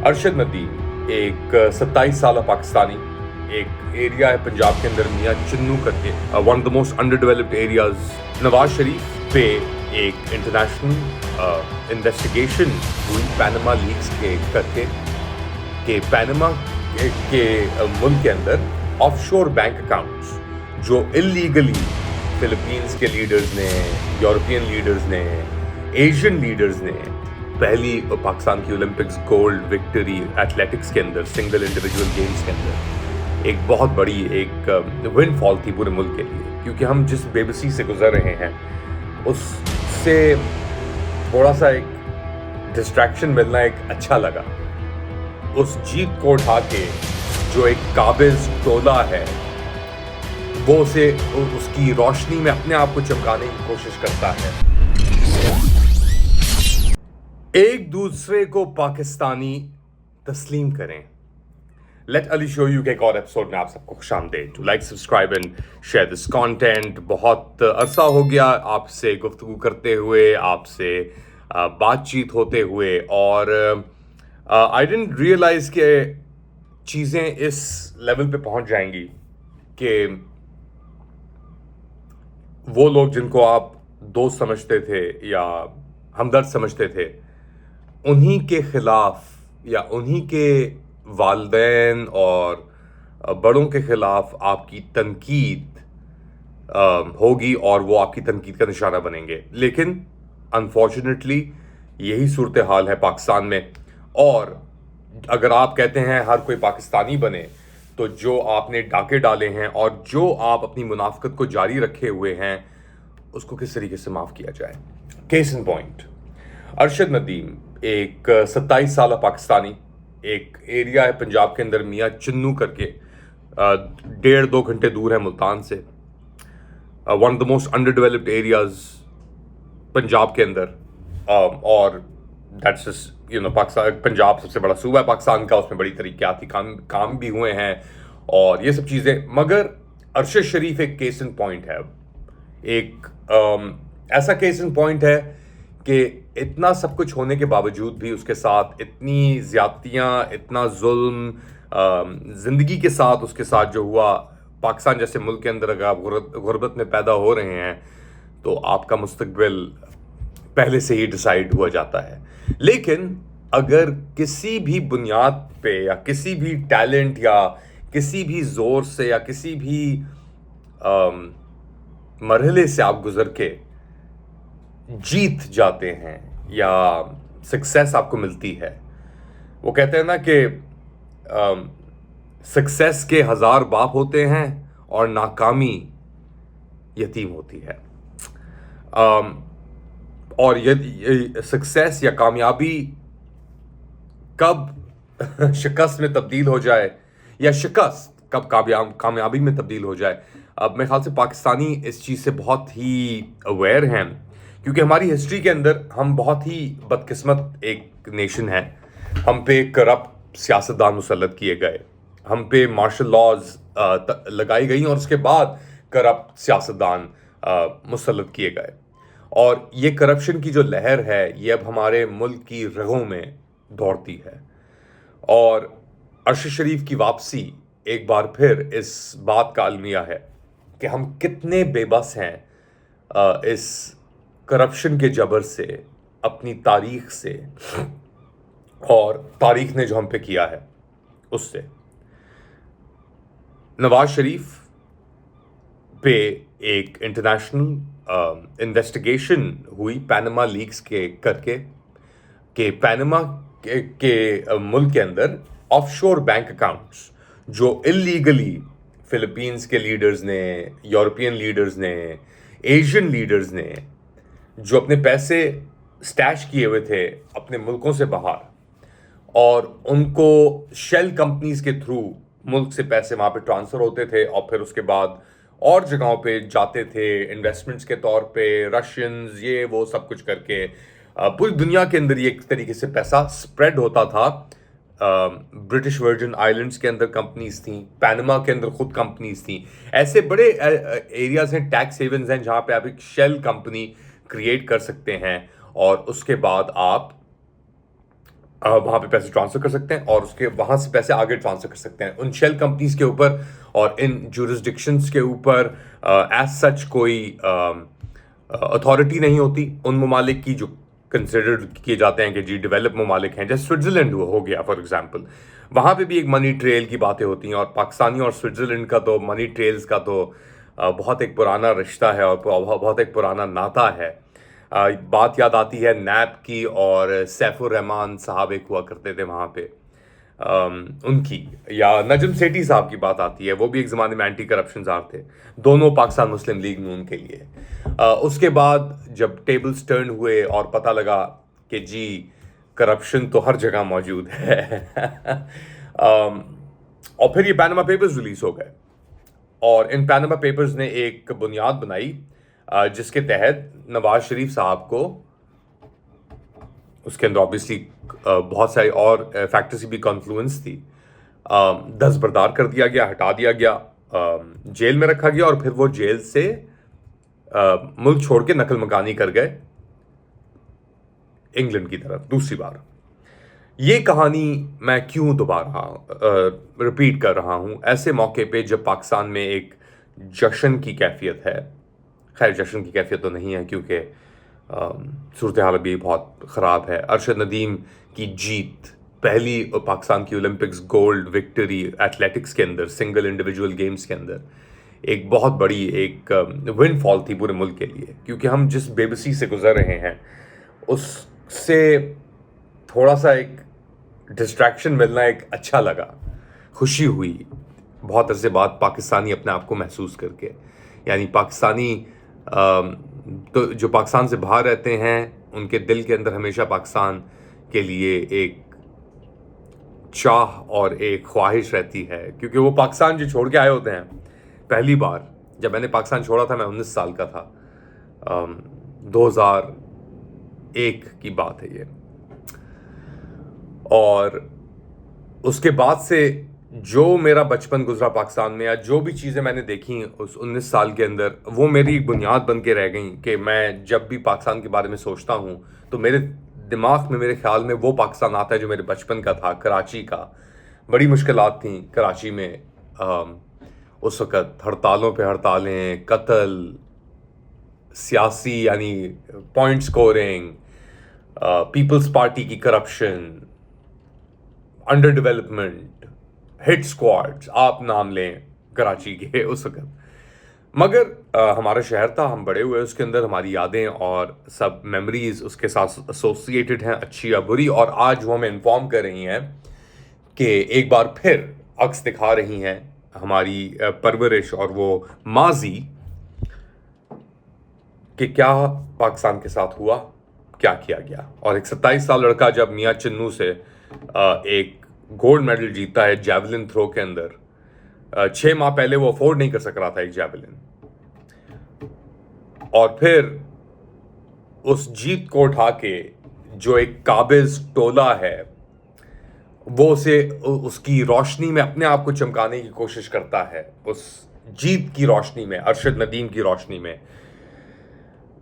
अरशद नदीम एक 27 साल पाकिस्तानी, एक एरिया है पंजाब के अंदर मियाँ चन्नू करके, one of the most under developed areas. Nawaz Sharif पे एक इंटरनेशनल इन्वेस्टिगेशन हुई पैनामा लीक्स के करके कि पैनामा के मुल्क के अंदर ऑफशोर बैंक अकाउंट्स जो इलीगली फिलीपींस के लीडर्स ने, यूरोपियन लीडर्स ने, एशियन लीडर्स ने पहली पाकिस्तान की ओलंपिक्स गोल्ड विक्ट्री एथलेटिक्स के अंदर सिंगल इंडिविजुअल गेम्स के अंदर एक बहुत बड़ी एक विंडफॉल थी पूरे मुल्क के लिए, क्योंकि हम जिस बेबसी से गुजर रहे हैं उससे थोड़ा सा एक डिस्ट्रैक्शन मिलना एक अच्छा लगा। उस जीत को उठा के जो एक काबिज टोला है वो उसे उसकी रोशनी में अपने आप को चमकाने की कोशिश करता है। एक दूसरे को पाकिस्तानी तस्लीम करें। लेट अली शो यू के एक और एपिसोड में आप सबको खुशामदीद। To like, subscribe and share this content. बहुत अरसा हो गया आपसे गुफ्तगू करते हुए, आपसे बातचीत होते हुए, और आई डिडंट रियलाइज कि चीज़ें इस लेवल पे पहुंच जाएंगी कि वो लोग जिनको आप दोस्त समझते थे या हमदर्द समझते थे, उन्हीं के खिलाफ या उन्हीं के वालिदैन और बड़ों के खिलाफ आपकी तनकीद होगी और वो आपकी तनकीद का निशाना बनेंगे। लेकिन अनफॉर्चुनेटली यही सूरत हाल है पाकिस्तान में। और अगर आप कहते हैं हर कोई पाकिस्तानी बने, तो जो आपने डाके डाले हैं और जो आप अपनी मुनाफकत को जारी रखे हुए हैं उसको किस तरीके से माफ़ किया जाए। Case in point, Arshad Nadeem एक 27 साल पाकिस्तानी, एक एरिया है पंजाब के अंदर मियाँ चन्नू करके, 1.5-2 घंटे दूर है मुल्तान से, one of the most under developed areas Punjab के अंदर। और दैट्स पाकिस्तान, पंजाब सबसे बड़ा सूबा है पाकिस्तान का, उसमें बड़ी तरीक़ाती काम भी हुए हैं और ये सब चीज़ें। मगर अरशद शरीफ एक केस इन पॉइंट है, एक ऐसा केस इन पॉइंट है कि इतना सब कुछ होने के बावजूद भी उसके साथ इतनी ज़्यादतियाँ, इतना जुल्म, ज़िंदगी के साथ उसके साथ जो हुआ। पाकिस्तान जैसे मुल्क के अंदर अगर आप गुर्बत में पैदा हो रहे हैं तो आपका मुस्तकबिल पहले से ही डिसाइड हुआ जाता है। लेकिन अगर किसी भी बुनियाद पे या किसी भी टैलेंट या किसी भी ज़ोर से या किसी भी मरहले से आप गुजर के जीत जाते हैं या सक्सेस आपको मिलती है, वो कहते हैं ना कि सक्सेस के 1000 बाप होते हैं और नाकामी यतीम होती है। और ये सक्सेस या कामयाबी कब शिकस्त में तब्दील हो जाए या शिकस्त कब कामयाबी में तब्दील हो जाए, अब मेरे ख्याल से पाकिस्तानी इस चीज़ से बहुत ही अवेयर हैं, क्योंकि हमारी हिस्ट्री के अंदर हम बहुत ही बदकिस्मत एक नेशन है। हम पे करप्ट सियासतदान मुसल्लत किए गए, हम पे मार्शल लॉज लगाई गई और उसके बाद करप्ट सियासतदान मुसल्लत किए गए। और ये करप्शन की जो लहर है ये अब हमारे मुल्क की रगों में दौड़ती है। और अरशद शरीफ की वापसी एक बार फिर इस बात का अलमिया है कि हम कितने बेबस हैं इस करप्शन के जबर से, अपनी तारीख से, और तारीख ने जो हम पे किया है उससे। नवाज शरीफ पे एक इंटरनेशनल इन्वेस्टिगेशन हुई पैनामा लीक्स के करके कि पैनामा के मुल्क के अंदर ऑफशोर बैंक अकाउंट्स जो इलीगली फिलीपींस के लीडर्स ने, यूरोपियन लीडर्स ने, एशियन लीडर्स ने जो अपने पैसे स्टैश किए हुए थे अपने मुल्कों से बाहर, और उनको शेल कंपनीज के थ्रू मुल्क से पैसे वहाँ पे ट्रांसफ़र होते थे और फिर उसके बाद और जगहों पे जाते थे इन्वेस्टमेंट्स के तौर पे, रशियंस, ये वो सब कुछ करके पूरी दुनिया के अंदर ये एक तरीके से पैसा स्प्रेड होता था। ब्रिटिश वर्जिन आइलैंड्स के अंदर कंपनीज थी, पैनामा के अंदर खुद कंपनीज थी। ऐसे बड़े एरियाज हैं, टैक्स हेवन्स हैं, जहाँ पे आप एक शेल कंपनी क्रिएट कर सकते हैं और उसके बाद आप वहाँ पे पैसे ट्रांसफ़र कर सकते हैं और उसके वहाँ से पैसे आगे ट्रांसफ़र कर सकते हैं। उन शेल कंपनीज़ के ऊपर और इन ज्यूरिसडिक्शंस के ऊपर एज़ सच कोई अथॉरिटी नहीं होती उन ममालिक की जो कंसिडर्ड किए जाते हैं कि जी डेवलप ममालिक हैं, जैसे स्विट्ज़रलैंड हो गया फॉर एग्ज़ाम्पल। वहाँ पे भी एक मनी ट्रेल की बातें होती हैं और पाकिस्तानी और स्विट्ज़रलैंड का तो मनी ट्रेल्स का तो बहुत एक पुराना रिश्ता है और बहुत एक पुराना नाता है। बात याद आती है नैब की और सैफुर रहमान साहब एक हुआ करते थे वहाँ पे, उनकी, या नजम सेठी साहब की बात आती है, वो भी एक ज़माने में एंटी करप्शन जार थे, दोनों पाकिस्तान मुस्लिम लीग नून के लिए। उसके बाद जब टेबल्स टर्न हुए और पता लगा कि जी करप्शन तो हर जगह मौजूद है और फिर ये पैनामा पेपर्स रिलीज़ हो गए और इन पैनामा पेपर्स ने एक बुनियाद बनाई जिसके तहत नवाज शरीफ साहब को, उसके अंदर ऑब्वियसली बहुत सारी और फैक्टर्स की भी कॉन्फ्लुएंस थी, दस्तबरदार कर दिया गया, हटा दिया गया, जेल में रखा गया और फिर वो जेल से मुल्क छोड़ के नकल मकानी कर गए इंग्लैंड की तरफ दूसरी बार। ये कहानी मैं क्यों दोबारा रिपीट कर रहा हूँ ऐसे मौके पे जब पाकिस्तान में एक जश्न की कैफियत है। खैर जश्न की कैफियत तो नहीं है क्योंकि सूरत हाल भी बहुत ख़राब है। अरशद नदीम की जीत, पहली पाकिस्तान की ओलंपिक्स गोल्ड विक्ट्री एथलेटिक्स के अंदर, सिंगल इंडिविजुअल गेम्स के अंदर, एक बहुत बड़ी एक विन फॉल थी पूरे मुल्क के लिए, क्योंकि हम जिस बेबसी से गुजर रहे हैं उससे थोड़ा सा एक डिस्ट्रैक्शन मिलना एक अच्छा लगा, खुशी हुई बहुत अरसे बाद पाकिस्तानी अपने आप को महसूस करके। यानी पाकिस्तानी तो जो पाकिस्तान से बाहर रहते हैं उनके दिल के अंदर हमेशा पाकिस्तान के लिए एक चाह और एक ख्वाहिश रहती है, क्योंकि वो पाकिस्तान जो छोड़ के आए होते हैं। पहली बार जब मैंने पाकिस्तान छोड़ा था मैं 19 साल का था, 2001 की बात है ये, और उसके बाद से जो मेरा बचपन गुजरा पाकिस्तान में या जो भी चीज़ें मैंने देखी उस 19 साल के अंदर, वो मेरी बुनियाद बन के रह गई कि मैं जब भी पाकिस्तान के बारे में सोचता हूँ तो मेरे दिमाग में, मेरे ख्याल में वो पाकिस्तान आता है जो मेरे बचपन का था, कराची का। बड़ी मुश्किलात थी कराची में उस वक़्त, हड़तालों पे हड़तालें, कत्ल, सियासी यानी पॉइंट स्कोरिंग, पीपल्स पार्टी की corruption, under development, hit squads, आप नाम लें कराची के उस वक़्त। मगर हमारा शहर था, हम बड़े हुए उसके अंदर, हमारी यादें और सब मेमोरीज़ उसके साथ एसोसिएटेड हैं, अच्छी या बुरी, और आज वो हमें इन्फॉर्म कर रही हैं कि एक बार फिर अक्स दिखा रही हैं हमारी परवरिश और वो माजी कि क्या पाकिस्तान के साथ हुआ, क्या किया गया। और एक 27 साल लड़का जब मियाँ चन्नू से एक गोल्ड मेडल जीतता है जैवलिन थ्रो के अंदर, 6 माह पहले वो अफोर्ड नहीं कर सक रहा था एक जैवलिन, और फिर उस जीत को उठा के जो एक काबिज टोला है वो उसे उसकी रोशनी में अपने आप को चमकाने की कोशिश करता है, उस जीत की रोशनी में, अरशद नदीम की रोशनी में,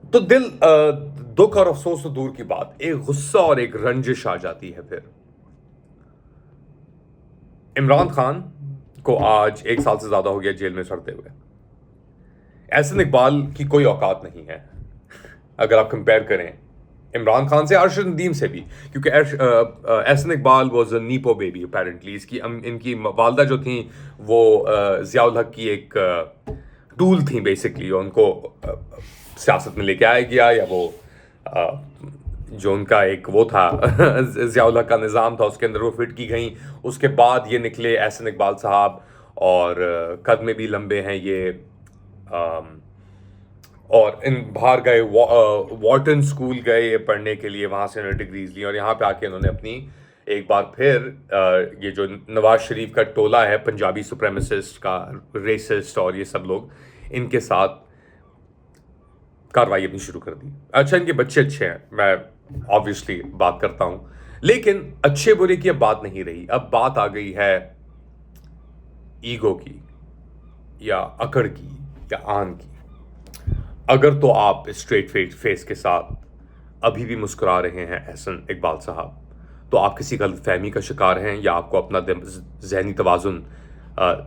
तो दिल दुख और अफसोस तो दूर की बात, एक गुस्सा और एक रंजिश आ जाती है। फिर इमरान खान को आज 1 साल से ज़्यादा हो गया जेल में सड़ते हुए। एहसन इकबाल की कोई औकात नहीं है अगर आप कंपेयर करें इमरान खान से, अरशद नदीम से भी, क्योंकि Ahsan Iqbal was a nepo baby apparently. इनकी वालदा जो थी वो ज़ियाउल हक की एक टूल थी बेसिकली, उनको सियासत में लेके आया गया, या वो जो उनका एक वो था ज़ियाउल हक का निज़ाम था उसके अंदर वो फिट की गई। उसके बाद ये निकले एहसन इकबाल साहब, और कद में भी लंबे हैं ये, और इन बाहर गए, वॉर्टन स्कूल गए पढ़ने के लिए, वहाँ से उन्होंने डिग्रीज ली, और यहाँ पे आके उन्होंने अपनी एक बार फिर ये जो नवाज शरीफ का टोला है पंजाबी सुप्रेमिसिस्ट का, रेसिस्ट और ये सब लोग, इनके साथ कार्रवाई अपनी शुरू कर दी। अच्छा, इनके बच्चे अच्छे हैं, मैं ऑब्वियसली बात करता हूँ, लेकिन अच्छे बुरे की अब बात नहीं रही। अब बात आ गई है ईगो की, या अकड़ की, या आन की। अगर तो आप स्ट्रेट फेस के साथ अभी भी मुस्कुरा रहे हैं एहसन इकबाल साहब, تو آپ کسی غلط فہمی کا شکار ہیں یا آپ کو اپنا ذہنی توازن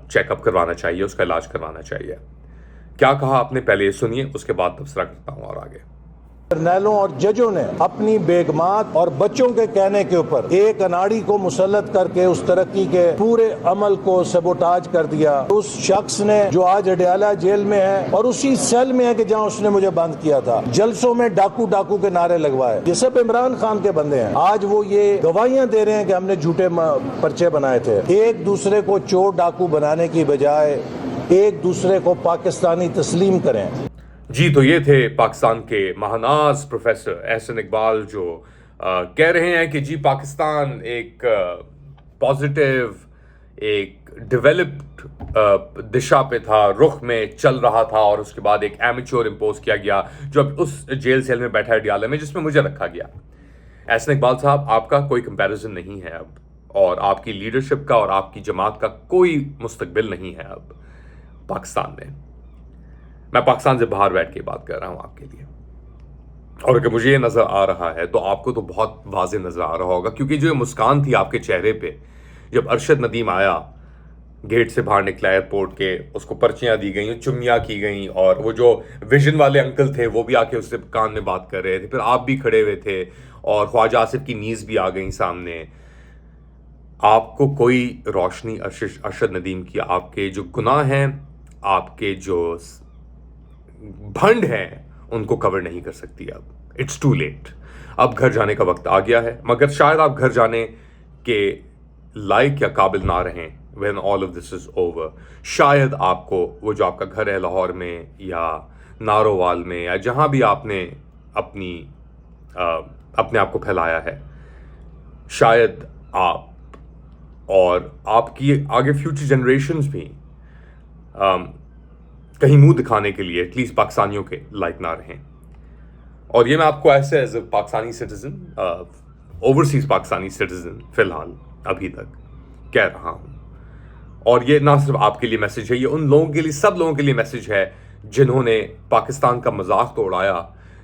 چیک اپ کروانا چاہیے, اس کا علاج کروانا چاہیے. کیا کہا آپ نے پہلے یہ سنیے, اس کے بعد تبصرہ کرتا ہوں اور آگے. جرنیلوں اور ججوں نے اپنی بیگمات اور بچوں کے کہنے کے اوپر ایک اناڑی کو مسلط کر کے اس ترقی کے پورے عمل کو سبوٹاج کر دیا. اس شخص نے جو آج اڈیالہ جیل میں ہے اور اسی سیل میں ہے کہ جہاں اس نے مجھے بند کیا تھا, جلسوں میں ڈاکو ڈاکو کے نعرے لگوائے, یہ سب عمران خان کے بندے ہیں. آج وہ یہ گواہیاں دے رہے ہیں کہ ہم نے جھوٹے پرچے بنائے تھے. ایک دوسرے کو چور ڈاکو بنانے کی بجائے ایک دوسرے کو پاکستانی تسلیم کریں. جی, تو یہ تھے پاکستان کے ماہناز پروفیسر احسن اقبال جو کہہ رہے ہیں کہ جی پاکستان ایک پازیٹیو, ایک ڈیولپڈ دشا پہ تھا, رخ میں چل رہا تھا, اور اس کے بعد ایک ایمیچور امپوز کیا گیا جو اب اس جیل سیل میں بیٹھا ہے اڈیالہ میں, جس میں مجھے رکھا گیا. احسن اقبال صاحب, آپ کا کوئی کمپیریزن نہیں ہے اب, اور آپ کی لیڈرشپ کا اور آپ کی جماعت کا کوئی مستقبل نہیں ہے اب پاکستان میں. میں پاکستان سے باہر بیٹھ کے بات کر رہا ہوں آپ کے لیے, اور اگر مجھے یہ نظر آ رہا ہے تو آپ کو تو بہت واضح نظر آ رہا ہوگا, کیونکہ جو یہ مسکان تھی آپ کے چہرے پہ جب ارشد ندیم آیا, گیٹ سے باہر نکلا ایئرپورٹ کے, اس کو پرچیاں دی گئیں, چمیاں کی گئیں, اور وہ جو ویژن والے انکل تھے وہ بھی آ کے اس سے کان میں بات کر رہے تھے, پھر آپ بھی کھڑے ہوئے تھے, اور خواجہ آصف کی نیز بھی آ گئیں سامنے. آپ کو کوئی روشنی ارشد ندیم کی, آپ کے جو گناہ ہیں, آپ کے جو بھنڈ ہیں, ان کو کور نہیں کر سکتی. اب اٹس ٹو لیٹ, اب گھر جانے کا وقت آ گیا ہے. مگر شاید آپ گھر جانے کے لائق یا قابل نہ رہیں when all of this is over. شاید آپ کو وہ جو آپ کا گھر ہے لاہور میں یا نارووال میں یا جہاں بھی آپ نے اپنے آپ کو پھیلایا ہے, شاید آپ اور آپ کی آگے فیوچر جنریشنز بھی کہیں منہ دکھانے کے لیے ایٹ لیسٹ پاکستانیوں کے لائق نہ رہیں. اور یہ میں آپ کو ایسے as a Pakistani citizen, overseas Pakistani citizen فی الحال ابھی تک کہہ رہا ہوں. اور یہ نہ صرف آپ کے لیے میسج ہے, یہ ان لوگوں کے لیے, سب لوگوں کے لیے میسج ہے جنہوں نے پاکستان کا مذاق تو اڑایا,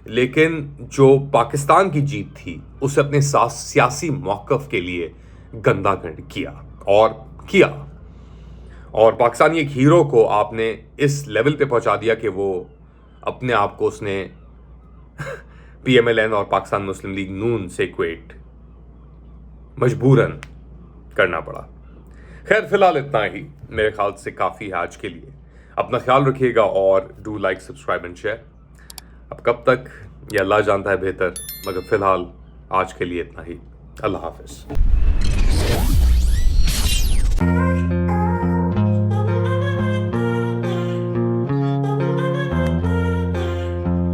لیکن جو پاکستان کی جیت تھی اسے اپنے سیاسی موقف کے لیے گندا کیا اور پاکستانی ایک ہیرو کو آپ نے اس لیول پہ پہنچا دیا کہ وہ اپنے آپ کو اس نے پی ایم ایل این اور پاکستان مسلم لیگ نون سے ایکویٹ مجبوراً کرنا پڑا. خیر, فی الحال اتنا ہی میرے خیال سے کافی ہے آج کے لیے. اپنا خیال رکھیے گا اور do like, subscribe and share. اب کب تک یہ اللہ جانتا ہے بہتر, مگر فی الحال آج کے لیے اتنا ہی. اللہ حافظ.